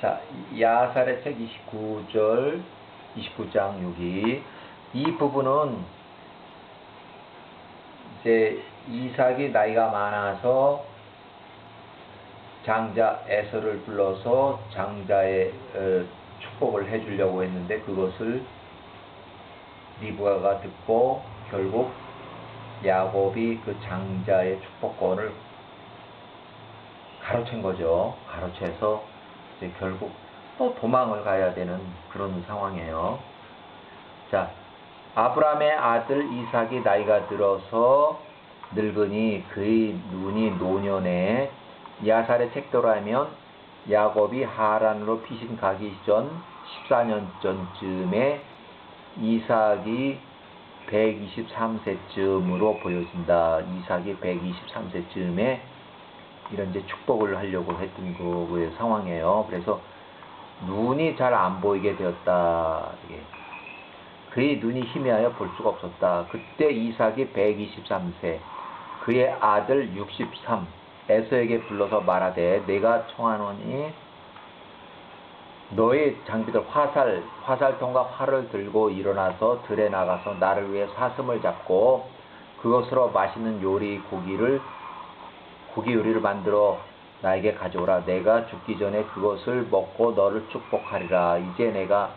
자, 야살의 책 29절, 29장 6이 이 부분은 이제 이삭이 나이가 많아서 장자 에서를 불러서 장자의 축복을 해주려고 했는데 그것을 리브가가 듣고 결국 야곱이 그 장자의 축복권을 가로챈 거죠. 가로채서 이제 결국 또 도망을 가야 되는 그런 상황이에요. 자, 아브라함의 아들 이삭이 나이가 들어서 늙으니 그의 눈이 노년에 야살의 책대로라면 야곱이 하란으로 피신 가기 전 14년 전쯤에 이삭이 123세쯤으로 보여진다. 이삭이 123세쯤에 이런 이제 축복을 하려고 했던 그 상황이에요. 그래서 눈이 잘 안 보이게 되었다. 그의 눈이 희미하여 볼 수가 없었다. 그때 이삭이 123세, 그의 아들 63, 에서에게 불러서 말하되 내가 청하노니 너의 장비들 화살통과 활을 들고 일어나서 들에 나가서 나를 위해 사슴을 잡고 그것으로 맛있는 고기 요리를 만들어 나에게 가져오라. 내가 죽기 전에 그것을 먹고 너를 축복하리라. 이제 내가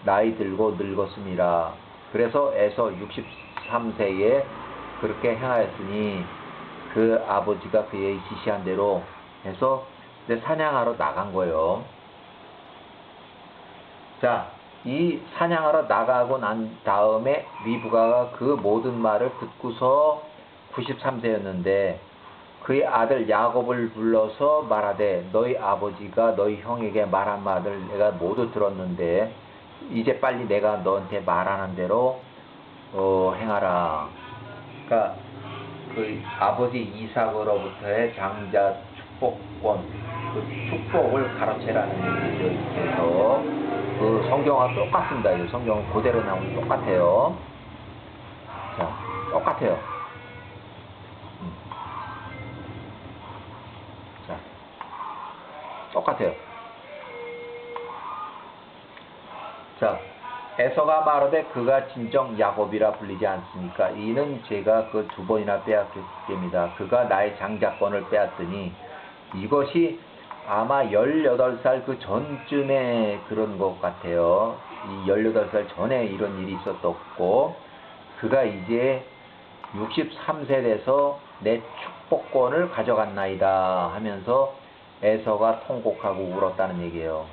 나이 들고 늙었음이라. 그래서 에서 63세에 그렇게 행하였으니 그 아버지가 그의 지시한 대로 해서 이제 사냥하러 나간 거예요. 자, 이 사냥하러 나가고 난 다음에 리브가가 그 모든 말을 듣고서 93세였는데 그의 아들 야곱을 불러서 말하되 너희 아버지가 너희 형에게 말한 말을 내가 모두 들었는데 이제 빨리 내가 너한테 말하는 대로 행하라. 그러니까 그 아버지 이삭으로부터의 장자 축복권, 그 축복을 가로채라는 얘기죠. 그래서 그 성경과 똑같습니다. 이 성경 그대로 나오면 똑같아요. 자, 똑같아요. 자, 똑같아요. 자, 에서가 말하되 그가 진정 야곱이라 불리지 않습니까? 이는 제가 그 2번이나 빼앗겼기 때문이다. 그가 나의 장자권을 빼앗더니 이것이 아마 18살 그 전쯤에 그런 것 같아요. 이 18살 전에 이런 일이 있었고 그가 이제 63세 돼서 내 축복권을 가져갔나이다 하면서 에서가 통곡하고 울었다는 얘기예요.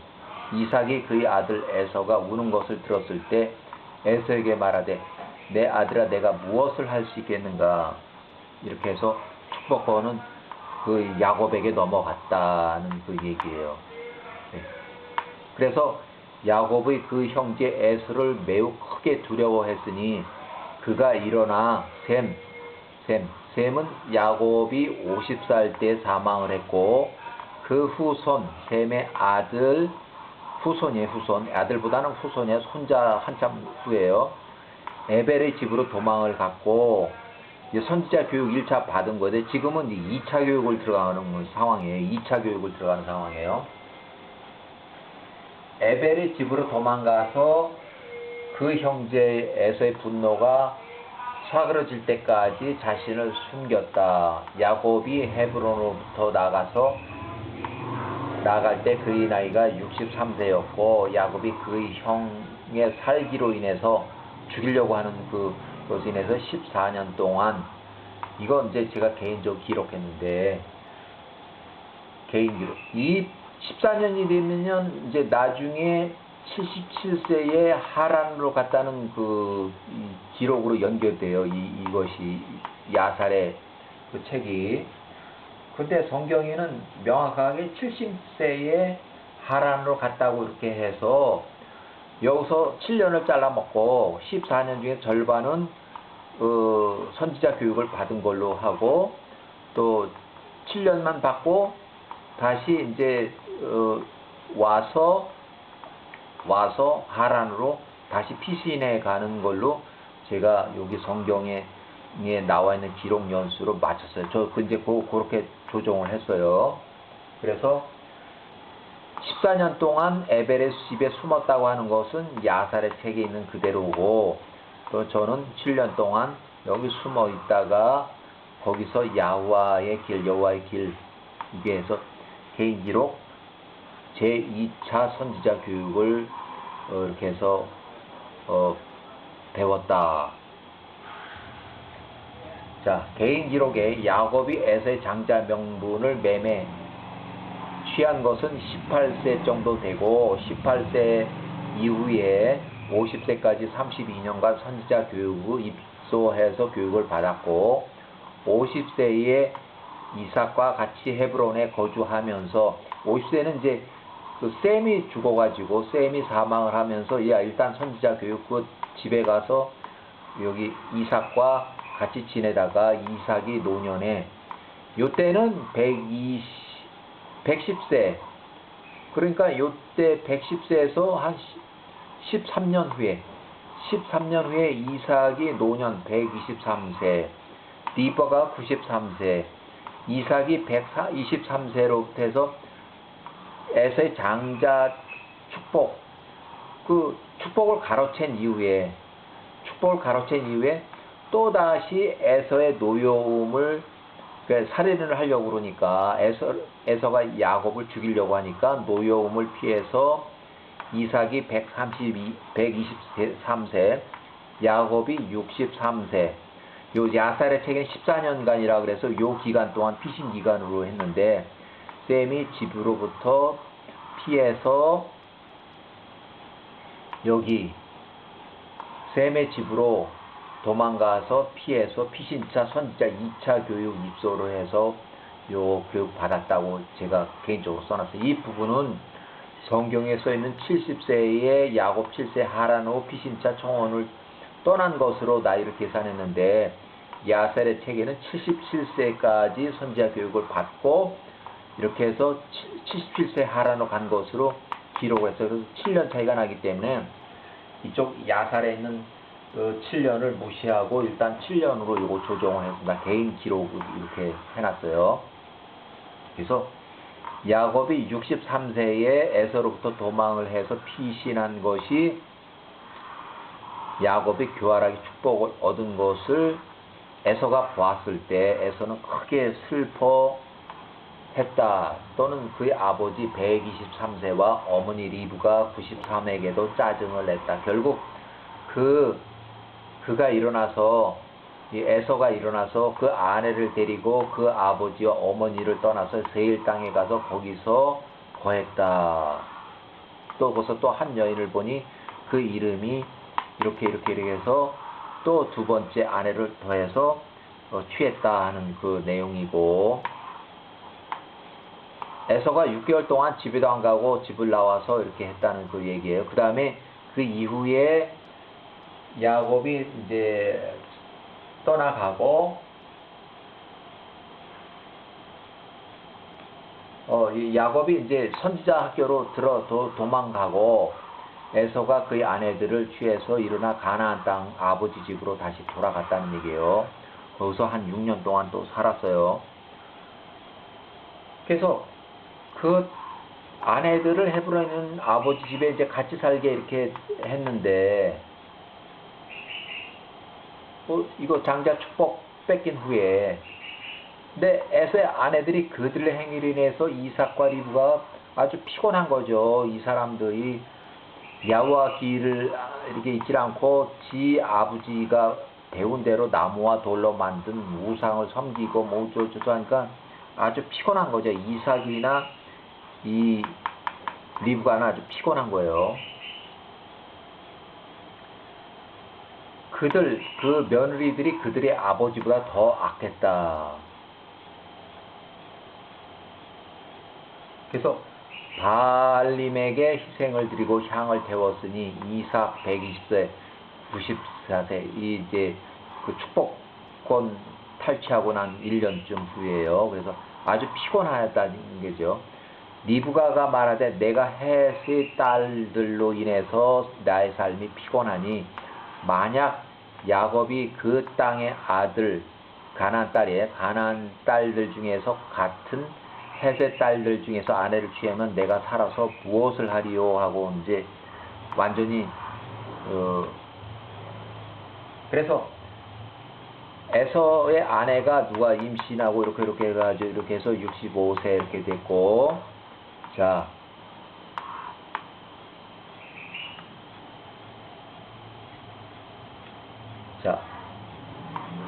이삭이 그의 아들 에서가 우는 것을 들었을 때 에서에게 말하되 내 아들아 내가 무엇을 할 수 있겠는가. 이렇게 해서 축복권은 그 야곱에게 넘어갔다는 그 얘기예요. 네. 그래서 야곱의 그 형제 에서를 매우 크게 두려워했으니 그가 일어나 셈은 야곱이 50살 때 사망을 했고 그 후손 셈의 아들 후손 아들보다는 후손이야. 손자 한참 후에요. 에벨의 집으로 도망을 갔고 선지자 교육 1차 받은 거데 지금은 2차 교육을 들어가는 상황이에요. 2차 교육을 들어가는 상황이에요. 에벨의 집으로 도망가서 그 형제 에서의 분노가 사그러질 때까지 자신을 숨겼다. 야곱이 헤브론으로부터 나갈 때 그의 나이가 63세였고 야곱이 그의 형의 살기로 인해서 죽이려고 하는 그것으로 인해서 14년 동안 이건 이제 제가 개인적으로 기록했는데 개인 기록 이 14년이 되면 이제 나중에 77세에 하란으로 갔다는 그 기록으로 연결돼요. 이것이 야살의 그 책이. 근데 성경에는 명확하게 70세에 하란으로 갔다고 이렇게 해서 여기서 7년을 잘라먹고 14년 중에 절반은 선지자 교육을 받은 걸로 하고 또 7년만 받고 다시 이제 와서 하란으로 다시 피신해 가는 걸로 제가 여기 성경에 나와 있는 기록 연수로 맞췄어요. 저 이제 그렇게 조정을 했어요. 그래서 14년 동안 에베레스 집에 숨었다고 하는 것은 야살의 책에 있는 그대로고, 또 저는 7년 동안 여기 숨어 있다가 거기서 여호와의 길 위에서 개인 기록 제2차 선지자 교육을 이렇게 해서 배웠다. 자, 개인 기록에 야곱이 에서의 장자 명분을 매매 취한 것은 18세 정도 되고, 18세 이후에 50세까지 32년간 선지자 교육을 입소해서 교육을 받았고, 50세에 이삭과 같이 헤브론에 거주하면서, 50세는 이제 그 셈이 죽어가지고 셈이 사망을 하면서 일단 선지자 교육 그 집에 가서 여기 이삭과 같이 지내다가 이삭이 노년에, 요때는 110세, 그러니까 요때 110세에서 한 13년 후에 이삭이 노년 123세, 리버가 93세, 이삭이 123세로부터 해서 에서의 장자 축복, 그 축복을 가로챈 이후에 또다시 에서의 노여움을 살인을 하려고 그러니까, 에서가 야곱을 죽이려고 하니까 노여움을 피해서 이삭이 123세, 야곱이 63세, 요 야살의 책은 14년간이라 그래서 요 기간 동안 피신 기간으로 했는데, 셈이 집으로부터 피해서 여기 셈의 집으로 도망가서 피해서 피신차 선지자 2차 교육 입소를 해서 요 교육 받았다고 제가 개인적으로 써놨어요. 이 부분은 성경에 써있는 70세의 야곱 7세 하란 후 피신차 청원을 떠난 것으로 나이를 계산했는데, 야살의 책에는 77세까지 선지자 교육을 받고 이렇게 해서 77세 하란으로 간 것으로 기록을 했어요. 그래서 7년 차이가 나기 때문에 이쪽 야살에 있는 7년을 무시하고 일단 7년으로 이거 조정을 했습니다. 개인 기록을 이렇게 해놨어요. 그래서 야곱이 63세에 에서로부터 도망을 해서 피신한 것이 야곱이 교활하게 축복을 얻은 것을 에서가 보았을 때 에서는 크게 슬퍼했다. 또는 그의 아버지 123세와 어머니 리브가 93에게도 짜증을 냈다. 결국 그가 일어나서, 이 에서가 일어나서 그 아내를 데리고 그 아버지와 어머니를 떠나서 세일 땅에 가서 거기서 거했다. 또 거기서 또 한 여인을 보니 그 이름이 이렇게 해서 또 두 번째 아내를 더해서 취했다 하는 그 내용이고, 에서가 6개월 동안 집에도 안 가고 집을 나와서 이렇게 했다는 그 얘기예요. 그 다음에 그 이후에 야곱이 이제 떠나가고, 이 야곱이 이제 선지자 학교로 도망가고, 에서가 그의 아내들을 취해서 일어나 가나안 땅 아버지 집으로 다시 돌아갔다는 얘기예요. 거기서 한 6년 동안 또 살았어요. 그래서 그 아내들을 헤브론에 있는 아버지 집에 이제 같이 살게 이렇게 했는데, 이거 장자 축복 뺏긴 후에, 근데 에서의 아내들이 그들의 행위로 인해서 이삭과 리브가 아주 피곤한 거죠. 이 사람들이 야호와 길을 이렇게 잊지 않고 지 아버지가 배운 대로 나무와 돌로 만든 우상을 섬기고 뭐 어쩌고 하니까 아주 피곤한 거죠. 이삭이나 이 리브가는 아주 피곤한 거예요. 그 며느리들이 그들의 아버지보다 더 악했다. 그래서 바알림에게 희생을 드리고 향을 태웠으니 이삭 120세, 94세, 이제 그 축복권 탈취하고 난 1년쯤 후에요. 그래서 아주 피곤하다는 거죠. 리브가가 말하되 내가 헷의 딸들로 인해서 나의 삶이 피곤하니, 만약 야곱이 그 땅의 아들 가나안 딸들 중에서 같은 셋의 딸들 중에서 아내를 취하면 내가 살아서 무엇을 하리요 하고 이제 완전히 그래서 에서의 아내가 누가 임신하고 이렇게 해가지고 이렇게 해서 65세 이렇게 됐고, 자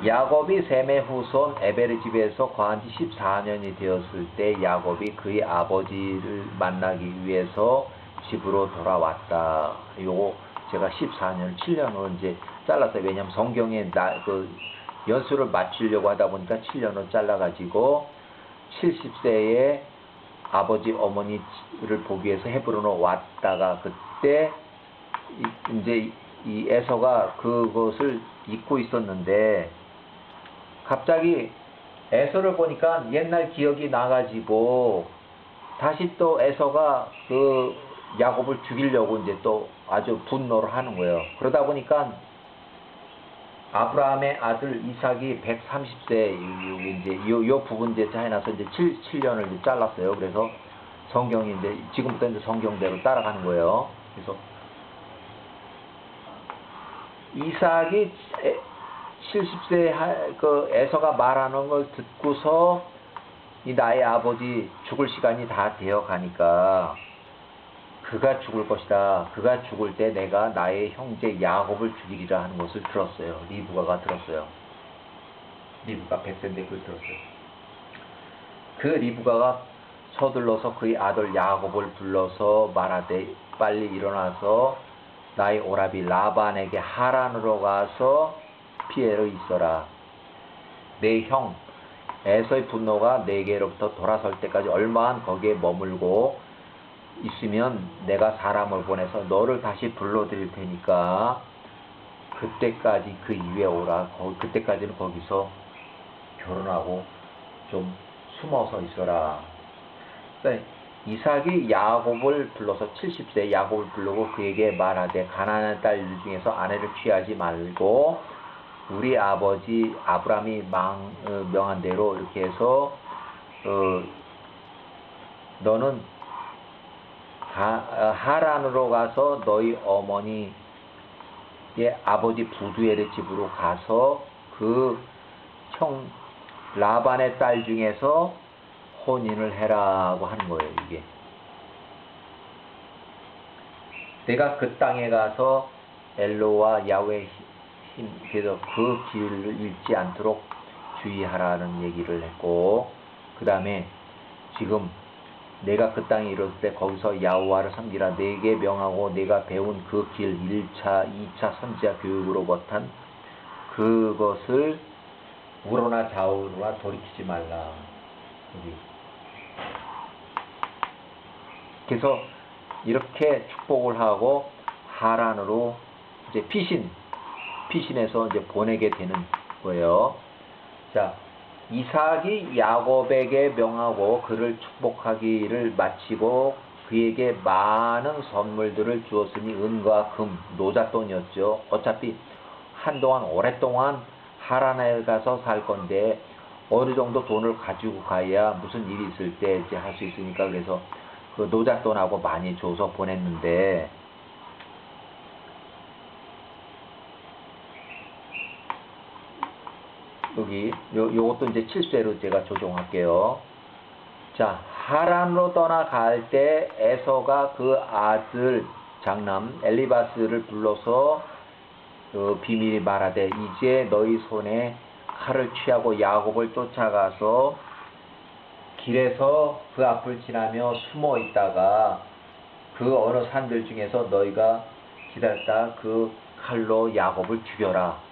야곱이 셈의 후손 에벨의 집에서 거한 지 14년이 되었을 때 야곱이 그의 아버지를 만나기 위해서 집으로 돌아왔다. 요거 제가 14년, 7년으로 이제 잘랐어요. 왜냐면 성경에 연수를 맞추려고 하다 보니까 7년으로 잘라가지고 70세에 아버지 어머니를 보기 위해서 헤브론으로 왔다가 그때 이제 이 에서가 그것을 잊고 있었는데 갑자기 에서를 보니까 옛날 기억이 나가지고 다시 또 에서가 그 야곱을 죽이려고 이제 또 아주 분노를 하는 거예요. 그러다 보니까 아브라함의 아들 이삭이 130세 이제 요 부분 이제 해놔서 이제 7년을 이제 잘랐어요. 그래서 성경이 이제 지금부터 이제 성경대로 따라가는 거예요. 그래서 이삭이 70세 그 에서가 말하는 걸 듣고서 이 나의 아버지 죽을 시간이 다 되어 가니까 그가 죽을 것이다. 그가 죽을 때 내가 나의 형제 야곱을 죽이리라 하는 것을 들었어요. 리브가가 들었어요. 리브가 100세인데 그걸 들었어요. 그 리브가가 서둘러서 그의 아들 야곱을 불러서 말하되 빨리 일어나서 나의 오라비 라반에게 하란으로 가서 피해로 있어라. 내 형 에서의 분노가 내게로부터 돌아설 때까지 얼마한 거기에 머물고 있으면 내가 사람을 보내서 너를 다시 불러드릴 테니까 그때까지 그 이후에 오라. 그때까지는 거기서 결혼하고 좀 숨어서 있어라. 그러니까 이삭이 야곱을 불러서 70세 야곱을 부르고 그에게 말하되 가나안의 딸 중에서 아내를 취하지 말고 우리 아버지 아브라함이 명한 대로 이렇게 해서 너는 하란으로 가서 너희 어머니의 아버지 부두엘의 집으로 가서 그 형 라반의 딸 중에서 혼인을 해라고 하는 거예요. 이게 내가 그 땅에 가서 엘로와 야훼 힘 그래서 그 길을 잃지 않도록 주의하라는 얘기를 했고, 그 다음에 지금 내가 그 땅에 이르렀을 때 거기서 야호와를 섬기라. 내게 명하고 내가 배운 그 길 1차, 2차 선지자 교육으로 못한 그것을 우로나 좌우로나 돌이키지 말라. 여기. 그래서 이렇게 축복을 하고 하란으로 이제 피신해서 이제 보내게 되는 거예요. 자, 이삭이 야곱에게 명하고 그를 축복하기를 마치고 그에게 많은 선물들을 주었으니 은과 금, 노잣돈이었죠. 어차피 한동안 오랫동안 하란에 가서 살 건데 어느 정도 돈을 가지고 가야 무슨 일이 있을 때 이제 할 수 있으니까 그래서 그 노잣돈하고 많이 줘서 보냈는데 여기 요것도 이제 7세로 제가 조정할게요. 자, 하란으로 떠나갈 때 에서가 그 아들 장남 엘리바스를 불러서 비밀이 말하되 이제 너희 손에 칼을 취하고 야곱을 쫓아가서 길에서 그 앞을 지나며 숨어 있다가 그 어느 산들 중에서 너희가 기다렸다 그 칼로 야곱을 죽여라.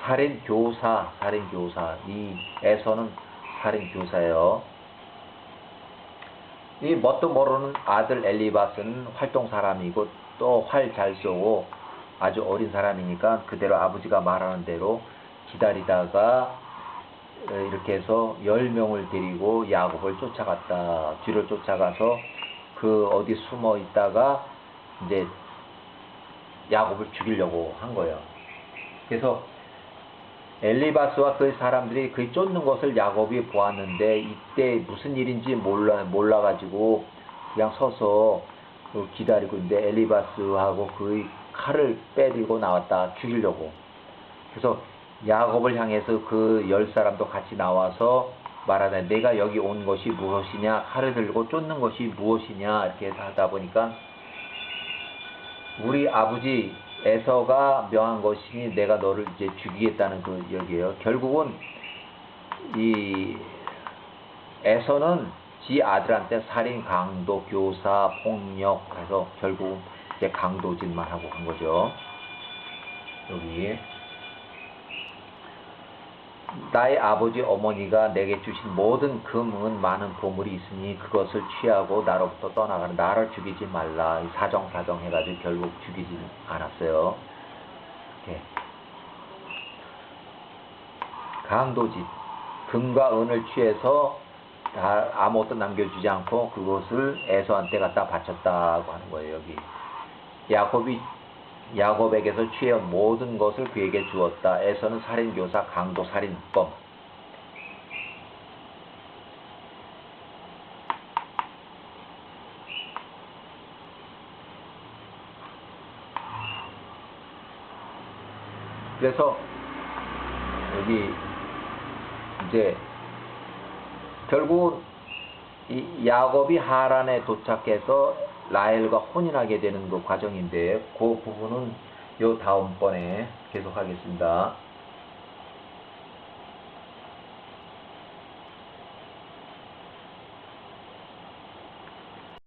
살인교사. 이 에서는 살인교사예요. 이 뭣도 모르는 아들 엘리바스는 활동 사람이고 또 활 잘 쏘고 아주 어린 사람이니까 그대로 아버지가 말하는 대로 기다리다가 이렇게 해서 10명을 데리고 야곱을 쫓아갔다. 뒤를 쫓아가서 그 어디 숨어 있다가 이제 야곱을 죽이려고 한 거예요. 그래서 엘리바스와 그 사람들이 그 쫓는 것을 야곱이 보았는데 이때 무슨 일인지 몰라가지고 그냥 서서 기다리고 있는데 엘리바스하고 그 칼을 빼들고 나왔다 죽이려고. 그래서 야곱을 향해서 그 10사람도 같이 나와서 말하다 내가 여기 온 것이 무엇이냐, 칼을 들고 쫓는 것이 무엇이냐 이렇게 하다 보니까 우리 아버지 에서가 명한 것이니 내가 너를 이제 죽이겠다는 그 얘기예요. 결국은 이 에서는 지 아들한테 살인, 강도, 교사, 폭력 해서 결국 이제 강도질만 하고 간 거죠. 여기 나의 아버지 어머니가 내게 주신 모든 금은 많은 보물이 있으니 그것을 취하고 나로부터 떠나가는 나를 죽이지 말라. 사정사정 해가지고 결국 죽이지 않았어요. 이렇게. 강도짓 금과 은을 취해서 다 아무것도 남겨주지 않고 그것을 에서한테 갖다 바쳤다고 하는 거예요. 여기 야곱에게서 취해온 모든 것을 그에게 주었다. 에서는 살인교사, 강도, 살인범. 그래서 여기 이제 결국 이 야곱이 하란에 도착해서 라헬과 혼인하게 되는 그 과정인데 그 부분은 요 다음번에 계속하겠습니다.